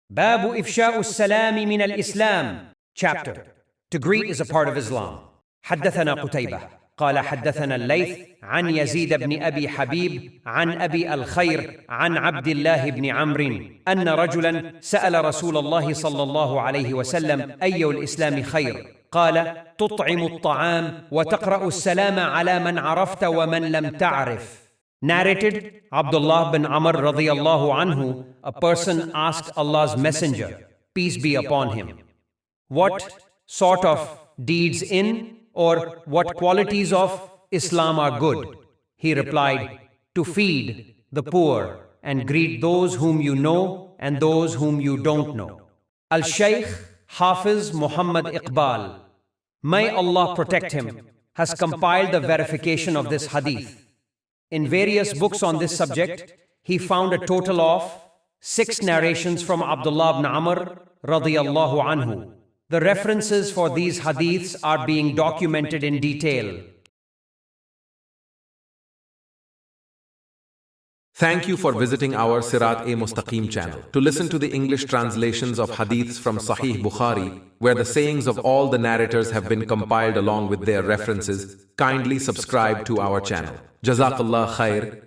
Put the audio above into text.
Babu ifsha'u salami min al-Islam. Chapter. To greet is a part of Islam. حدثنا قتيبة قال حدثنا الليث عن يزيد بن أبي حبيب عن أبي الخير عن عبد الله بن عمرو أن رجلا سأل رسول الله صلى الله عليه وسلم أي الإسلام خير؟ قال تطعم الطعام وتقرأ السلام على من عرفت ومن لم تعرف. Narrated Abdullah bin Amr radiyallahu anhu, a person asked Allah's Messenger, peace be upon him, what sort of deeds in or what qualities of Islam are good? He replied, to feed the poor and greet those whom you know and those whom you don't know. Al-Shaykh Hafiz Muhammad Iqbal, may Allah protect him, has compiled the verification of this hadith. In various books on this subject, he found a total of 6 narrations from Abdullah ibn Amr radiyallahu anhu. The references for these hadiths are being documented in detail. Thank you for visiting our Sirat Mustaqeem channel. To listen to the English translations of hadiths from Sahih Bukhari, where the sayings of all the narrators have been compiled along with their references, kindly subscribe to our channel. Jazakallah khair.